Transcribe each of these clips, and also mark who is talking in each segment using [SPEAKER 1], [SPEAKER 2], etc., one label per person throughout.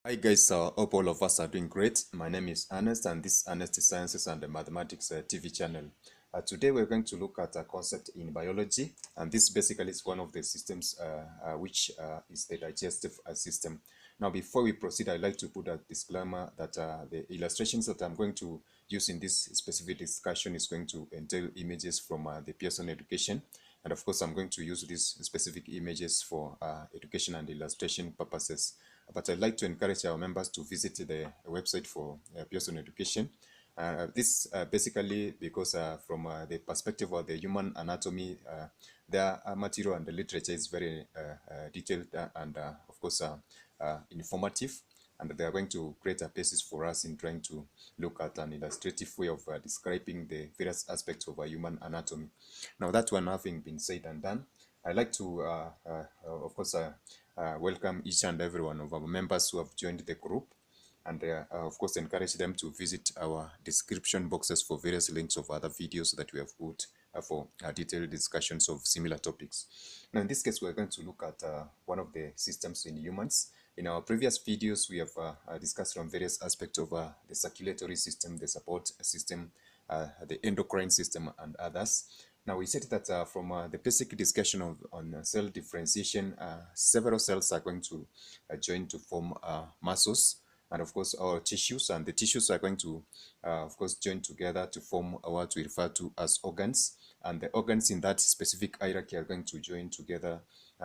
[SPEAKER 1] Hi guys, hope all of us are doing great. My name is Ernest and this is Ernest Sciences and the Mathematics TV channel. Today we're going to look at a concept in biology, and this basically is one of the systems which is the digestive system. Now before we proceed, I'd like to put a disclaimer that the illustrations that I'm going to use in this specific discussion is going to entail images from the Pearson education. And of course, I'm going to use these specific images for education and illustration purposes. But I'd like to encourage our members to visit the website for Pearson Education. This basically because from the perspective of the human anatomy, their material and the literature is very detailed and of course informative, and they are going to create a basis for us in trying to look at an illustrative way of describing the various aspects of a human anatomy. Now that one having been said and done, I'd like to of course welcome each and every one of our members who have joined the group, and of course encourage them to visit our description boxes for various links of other videos that we have put for detailed discussions of similar topics. Now in this case, we're going to look at one of the systems in humans. In our previous videos, we have discussed on various aspects of the circulatory system, the support system, the endocrine system, and others. Now we said that from the basic discussion on cell differentiation, several cells are going to join to form muscles, and of course our tissues, and the tissues are going to of course join together to form what we refer to as organs, and the organs in that specific hierarchy are going to join together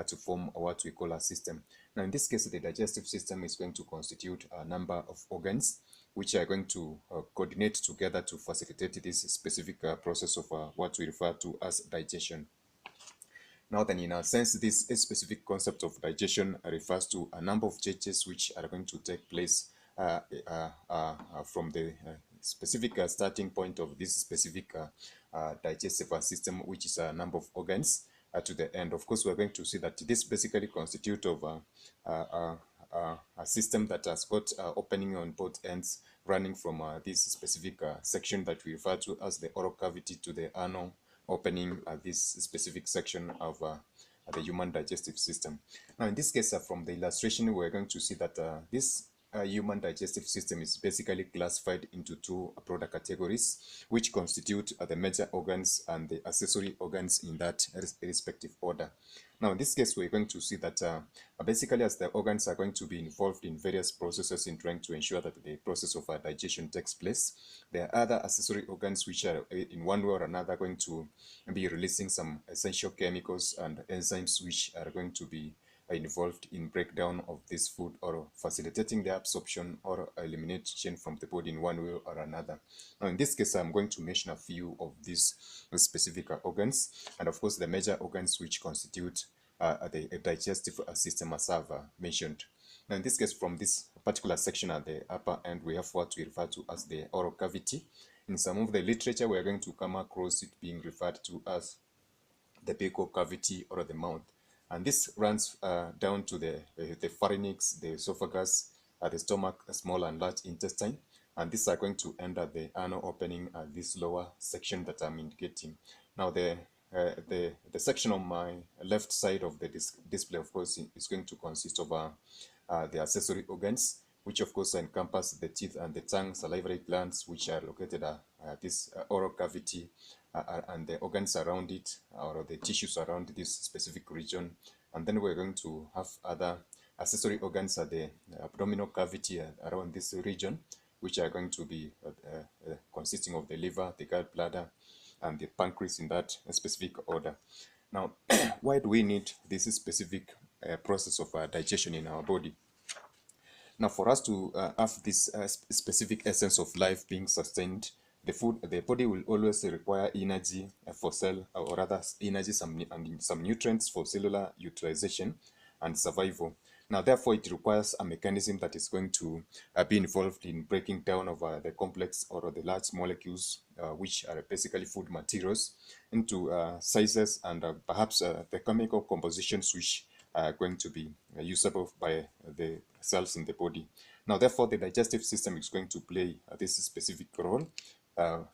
[SPEAKER 1] to form what we call a system. Now in this case, the digestive system is going to constitute a number of organs which are going to coordinate together to facilitate this specific process of what we refer to as digestion. Now then, in a sense, this specific concept of digestion refers to a number of changes which are going to take place from the specific starting point of this specific digestive system, which is a number of organs, to the end. Of course, we're going to see that this basically constitutes of a system that has got opening on both ends, running from this specific section that we refer to as the oral cavity to the anal opening this specific section of the human digestive system. Now in this case, from the illustration, we're going to see that this human digestive system is basically classified into two broader categories, which constitute the major organs and the accessory organs in that respective order. Now in this case, we're going to see that basically as the organs are going to be involved in various processes in trying to ensure that the process of digestion takes place, there are other accessory organs which are in one way or another going to be releasing some essential chemicals and enzymes which are going to be involved in breakdown of this food or facilitating the absorption or elimination from the body in one way or another. Now in this case, I'm going to mention a few of these specific organs, and of course the major organs which constitute the digestive system as I've mentioned. Now in this case, from this particular section at the upper end, we have what we refer to as the oral cavity. In some of the literature, we are going to come across it being referred to as the buccal cavity or the mouth, and this runs down to the pharynx, the esophagus, the stomach, small and large intestine, and these are going to end at the anal opening at this lower section that I'm indicating. Now the section on my left side of the display, of course, is going to consist of the accessory organs, which of course encompass the teeth and the tongue, salivary glands, which are located at this oral cavity, and the organs around it, or the tissues around this specific region. And then we're going to have other accessory organs at the abdominal cavity around this region, which are going to be consisting of the liver, the gallbladder, and the pancreas in that specific order. Now, why do we need this specific process of digestion in our body? Now, for us to have this specific essence of life being sustained, the body will always require energy for cell, or rather energy and some nutrients for cellular utilization and survival. Now, therefore, it requires a mechanism that is going to be involved in breaking down of the complex or the large molecules, which are basically food materials, into sizes and perhaps the chemical compositions which are going to be usable by the cells in the body. Now, therefore, the digestive system is going to play this specific role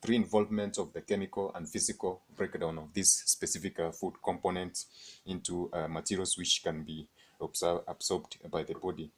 [SPEAKER 1] through involvement of the chemical and physical breakdown of this specific food components into materials which can be absorbed by the body.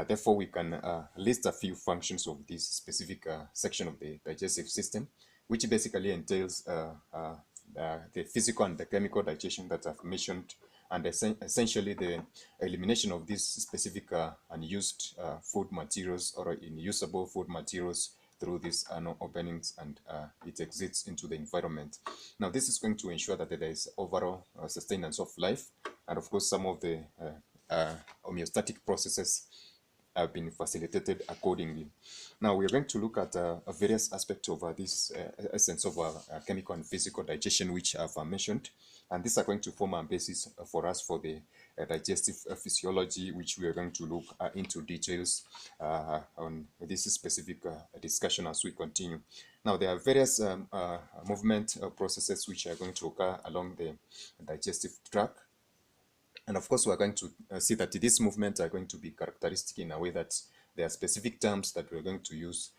[SPEAKER 1] Therefore, we can list a few functions of this specific section of the digestive system, which basically entails the physical and the chemical digestion that I've mentioned, and essentially the elimination of these specific unused food materials or unusable food materials through these openings, and it exits into the environment. Now, this is going to ensure that there is overall sustenance of life, and of course some of the homeostatic processes have been facilitated accordingly. Now we are going to look at various aspects of this essence of chemical and physical digestion, which I've mentioned, and these are going to form a basis for us for the digestive physiology, which we are going to look into details on this specific discussion as we continue. Now there are various movement processes which are going to occur along the digestive tract. And of course, we're going to see that these movements are going to be characteristic in a way that there are specific terms that we're going to use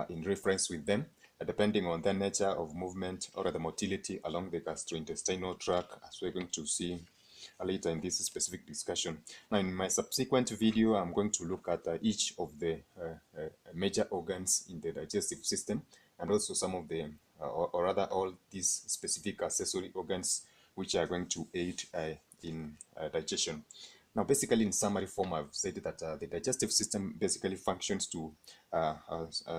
[SPEAKER 1] in reference with them, depending on the nature of movement or the motility along the gastrointestinal tract, as we're going to see later in this specific discussion. Now, in my subsequent video, I'm going to look at each of the major organs in the digestive system, and also some of the, or rather all these specific accessory organs which are going to aid in digestion. Now, basically, in summary form, I've said that the digestive system basically functions to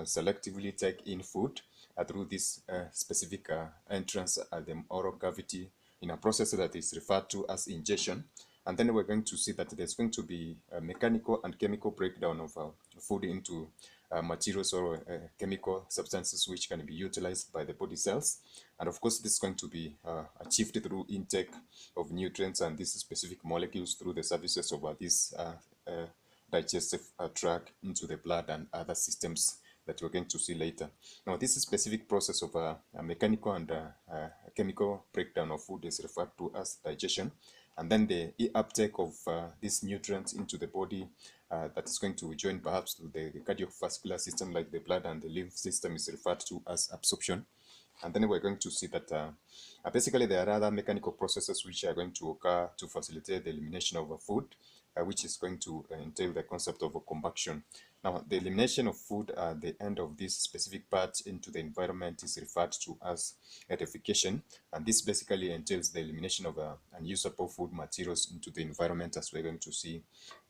[SPEAKER 1] selectively take in food through this specific entrance at the oral cavity in a process that is referred to as ingestion. And then we're going to see that there's going to be a mechanical and chemical breakdown of food into materials or chemical substances which can be utilized by the body cells. And of course, this is going to be achieved through intake of nutrients and these specific molecules through the services of this digestive tract into the blood and other systems that we're going to see later. Now, this specific process of a mechanical and chemical breakdown of food is referred to as digestion. And then the uptake of these nutrients into the body that is going to join perhaps to the cardiovascular system like the blood and the lymph system is referred to as absorption. And then we're going to see that basically there are other mechanical processes which are going to occur to facilitate the elimination of food, which is going to entail the concept of combustion. Now, the elimination of food at the end of this specific part into the environment is referred to as edification, and this basically entails the elimination of unusable food materials into the environment, as we're going to see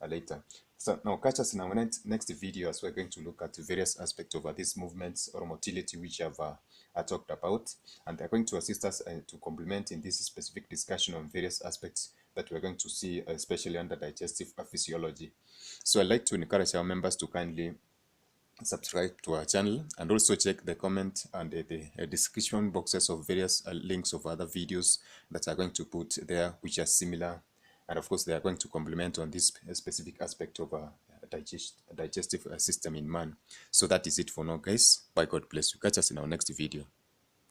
[SPEAKER 1] later. So now catch us in our next video as we're going to look at various aspects of these movements or motility which I've talked about, and they're going to assist us to complement in this specific discussion on various aspects that we're going to see, especially under digestive physiology. So I'd like to encourage our members to kindly subscribe to our channel and also check the comment and the description boxes of various links of other videos that are going to put there which are similar, and of course they are going to complement on this specific aspect of digestive system in man. So that is it for now, guys. Bye, God bless you. Catch us in our next video.